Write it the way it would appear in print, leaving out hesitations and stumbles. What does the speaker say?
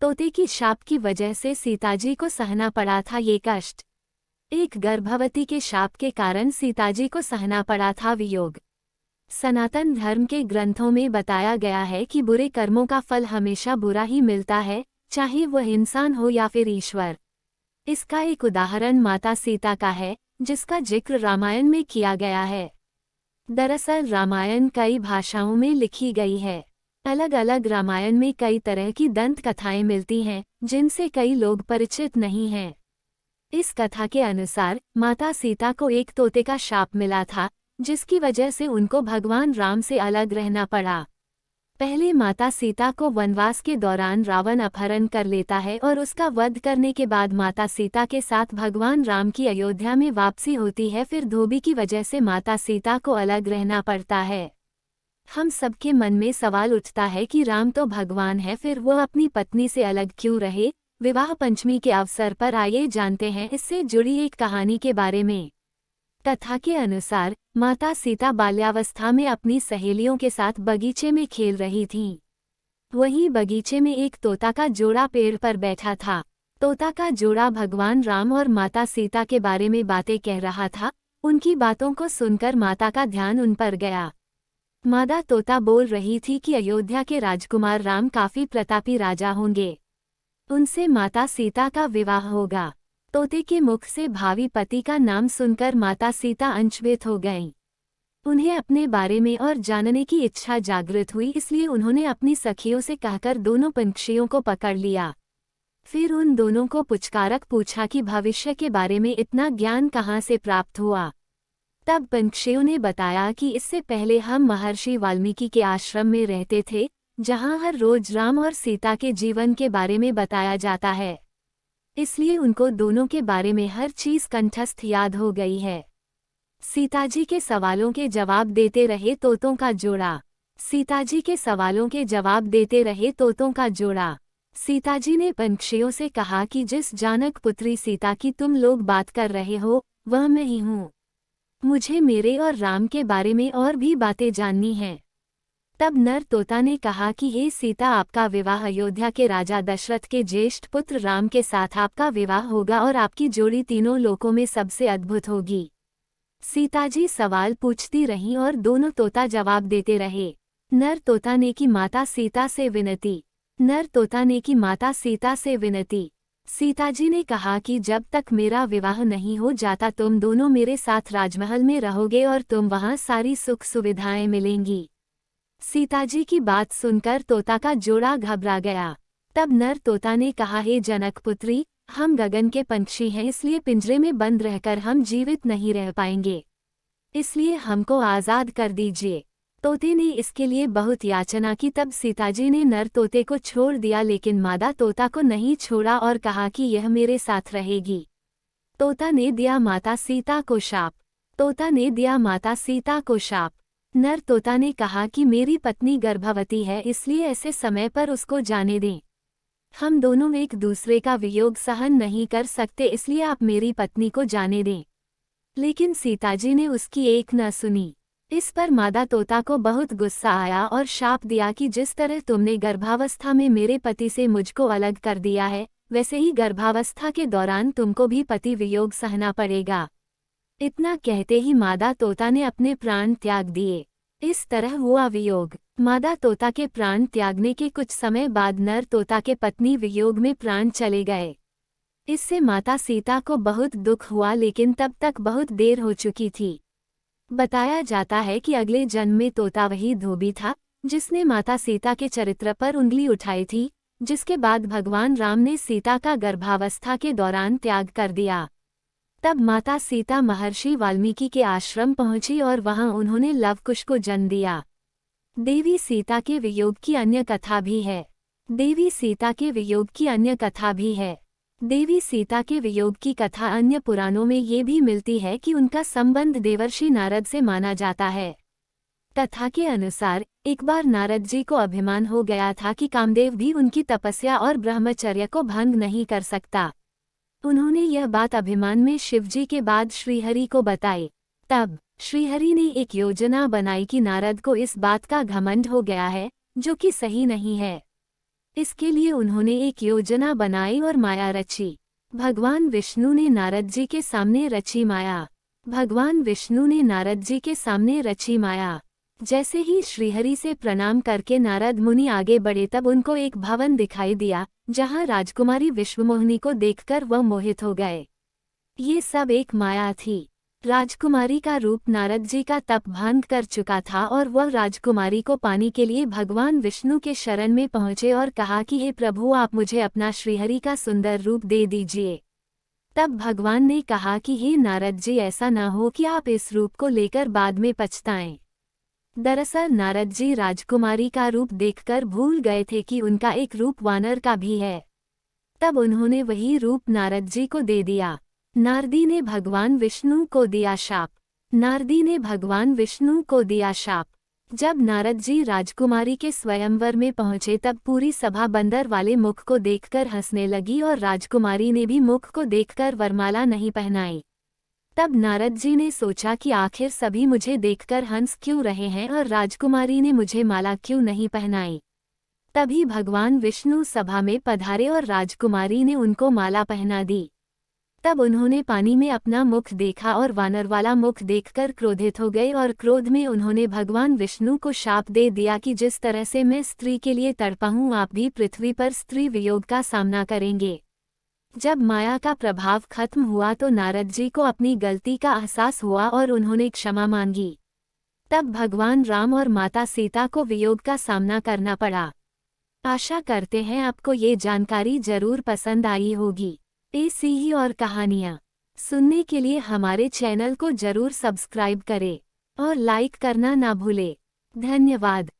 तोते की शाप की वजह से सीताजी को सहना पड़ा था ये कष्ट। एक गर्भवती के शाप के कारण सीताजी को सहना पड़ा था वियोग। सनातन धर्म के ग्रंथों में बताया गया है कि बुरे कर्मों का फल हमेशा बुरा ही मिलता है, चाहे वह इंसान हो या फिर ईश्वर। इसका एक उदाहरण माता सीता का है, जिसका जिक्र रामायण में किया गया है। दरअसल रामायण कई भाषाओं में लिखी गई है। अलग अलग रामायण में कई तरह की दंत कथाएं मिलती हैं, जिनसे कई लोग परिचित नहीं हैं। इस कथा के अनुसार माता सीता को एक तोते का शाप मिला था, जिसकी वजह से उनको भगवान राम से अलग रहना पड़ा। पहले माता सीता को वनवास के दौरान रावण अपहरण कर लेता है और उसका वध करने के बाद माता सीता के साथ भगवान राम की अयोध्या में वापसी होती है। फिर धोबी की वजह से माता सीता को अलग रहना पड़ता है। हम सबके मन में सवाल उठता है कि राम तो भगवान है, फिर वो अपनी पत्नी से अलग क्यों रहे। विवाह पंचमी के अवसर पर आइए जानते हैं इससे जुड़ी एक कहानी के बारे में। कथा के अनुसार माता सीता बाल्यावस्था में अपनी सहेलियों के साथ बगीचे में खेल रही थीं। वहीं बगीचे में एक तोता का जोड़ा पेड़ पर बैठा था। तोता का जोड़ा भगवान राम और माता सीता के बारे में बातें कह रहा था। उनकी बातों को सुनकर माता का ध्यान उन पर गया। मादा तोता बोल रही थी कि अयोध्या के राजकुमार राम काफी प्रतापी राजा होंगे। उनसे माता सीता का विवाह होगा। तोते के मुख से भावी पति का नाम सुनकर माता सीता अचंभित हो गईं। उन्हें अपने बारे में और जानने की इच्छा जागृत हुई, इसलिए उन्होंने अपनी सखियों से कहकर दोनों पंछियों को पकड़ लिया। फिर उन दोनों को पुचकारक पूछा कि भविष्य के बारे में इतना ज्ञान कहाँ से प्राप्त हुआ। तब पंछियों ने बताया कि इससे पहले हम महर्षि वाल्मीकि के आश्रम में रहते थे, जहाँ हर रोज राम और सीता के जीवन के बारे में बताया जाता है। इसलिए उनको दोनों के बारे में हर चीज कंठस्थ याद हो गई है। सीताजी के सवालों के जवाब देते रहे तोतों का जोड़ा। सीताजी के सवालों के जवाब देते रहे तोतों का जोड़ा। सीताजी ने पंछियों से कहा कि जिस जानक पुत्री सीता की तुम लोग बात कर रहे हो, वह मैं ही हूँ। मुझे मेरे और राम के बारे में और भी बातें जाननी हैं। तब नर तोता ने कहा कि हे सीता, आपका विवाह अयोध्या के राजा दशरथ के ज्येष्ठ पुत्र राम के साथ आपका विवाह होगा और आपकी जोड़ी तीनों लोकों में सबसे अद्भुत होगी। सीताजी सवाल पूछती रहीं और दोनों तोता जवाब देते रहे। नर तोता ने की माता सीता से विनती। नर तोता ने की माता सीता से विनती। सीताजी ने कहा कि जब तक मेरा विवाह नहीं हो जाता तुम दोनों मेरे साथ राजमहल में रहोगे और तुम वहां सारी सुख सुविधाएं मिलेंगी। सीताजी की बात सुनकर तोता का जोड़ा घबरा गया। तब नर तोता ने कहा, हे जनक पुत्री, हम गगन के पंछी हैं, इसलिए पिंजरे में बंद रहकर हम जीवित नहीं रह पाएंगे। इसलिए हमको आज़ाद कर दीजिए। तोते ने इसके लिए बहुत याचना की। तब सीताजी ने नर तोते को छोड़ दिया, लेकिन मादा तोता को नहीं छोड़ा और कहा कि यह मेरे साथ रहेगी। तोता ने दिया माता सीता को शाप। तोता ने दिया माता सीता को शाप। नर तोता ने कहा कि मेरी पत्नी गर्भवती है, इसलिए ऐसे समय पर उसको जाने दें। हम दोनों एक दूसरे का वियोग सहन नहीं कर सकते, इसलिए आप मेरी पत्नी को जाने दें। लेकिन सीताजी ने उसकी एक न सुनी। इस पर मादा तोता को बहुत गुस्सा आया और शाप दिया कि जिस तरह तुमने गर्भावस्था में मेरे पति से मुझको अलग कर दिया है, वैसे ही गर्भावस्था के दौरान तुमको भी पति वियोग सहना पड़ेगा। इतना कहते ही मादा तोता ने अपने प्राण त्याग दिए। इस तरह हुआ वियोग। मादा तोता के प्राण त्यागने के कुछ समय बाद नर तोता के पत्नी वियोग में प्राण चले गए। इससे माता सीता को बहुत दुख हुआ, लेकिन तब तक बहुत देर हो चुकी थी। बताया जाता है कि अगले जन्म में तोता वही धोबी था जिसने माता सीता के चरित्र पर उंगली उठाई थी, जिसके बाद भगवान राम ने सीता का गर्भावस्था के दौरान त्याग कर दिया। तब माता सीता महर्षि वाल्मीकि के आश्रम पहुंची और वहां उन्होंने लवकुश को जन्म दिया। देवी सीता के वियोग की अन्य कथा भी है। देवी सीता के वियोग की अन्य कथा भी है। देवी सीता के वियोग की कथा अन्य पुराणों में ये भी मिलती है कि उनका संबंध देवर्षि नारद से माना जाता है। कथा के अनुसार एक बार नारद जी को अभिमान हो गया था कि कामदेव भी उनकी तपस्या और ब्रह्मचर्य को भंग नहीं कर सकता। उन्होंने यह बात अभिमान में शिवजी के बाद श्रीहरि को बताई। तब श्रीहरि ने एक योजना बनाई कि नारद को इस बात का घमंड हो गया है, जो कि सही नहीं है। इसके लिए उन्होंने एक योजना बनाई और माया रची। भगवान विष्णु ने नारद जी के सामने रची माया। भगवान विष्णु ने नारद जी के सामने रची माया। जैसे ही श्रीहरि से प्रणाम करके नारद मुनि आगे बढ़े तब उनको एक भवन दिखाई दिया, जहां राजकुमारी विश्वमोहिनी को देखकर वह मोहित हो गए। ये सब एक माया थी। राजकुमारी का रूप नारद जी का तप भंग कर चुका था और वह राजकुमारी को पाने के लिए भगवान विष्णु के शरण में पहुंचे और कहा कि हे प्रभु, आप मुझे अपना श्रीहरि का सुंदर रूप दे दीजिए। तब भगवान ने कहा कि हे नारद जी, ऐसा न हो कि आप इस रूप को लेकर बाद में पछताएं। दरअसल नारद जी राजकुमारी का रूप देखकर भूल गए थे कि उनका एक रूप वानर का भी है। तब उन्होंने वही रूप नारद जी को दे दिया। नारदी ने भगवान विष्णु को दिया शाप। नारदी ने भगवान विष्णु को दिया शाप। जब नारद जी राजकुमारी के स्वयंवर में पहुंचे तब पूरी सभा बंदर वाले मुख को देखकर हंसने लगी और राजकुमारी ने भी मुख को देखकर वरमाला नहीं पहनाई। तब नारद जी ने सोचा कि आखिर सभी मुझे देखकर हंस क्यों रहे हैं और राजकुमारी ने मुझे माला क्यों नहीं पहनाई। तभी भगवान विष्णु सभा में पधारे और राजकुमारी ने उनको माला पहना दी। तब उन्होंने पानी में अपना मुख देखा और वानर वाला मुख देखकर क्रोधित हो गए और क्रोध में उन्होंने भगवान विष्णु को शाप दे दिया कि जिस तरह से मैं स्त्री के लिए तड़पा हूँ, आप भी पृथ्वी पर स्त्री वियोग का सामना करेंगे। जब माया का प्रभाव खत्म हुआ तो नारद जी को अपनी गलती का एहसास हुआ और उन्होंने क्षमा मांगी। तब भगवान राम और माता सीता को वियोग का सामना करना पड़ा। आशा करते हैं आपको ये जानकारी जरूर पसंद आई होगी। ऐसी ही और कहानियाँ सुनने के लिए हमारे चैनल को जरूर सब्सक्राइब करें और लाइक करना ना भूलें। धन्यवाद।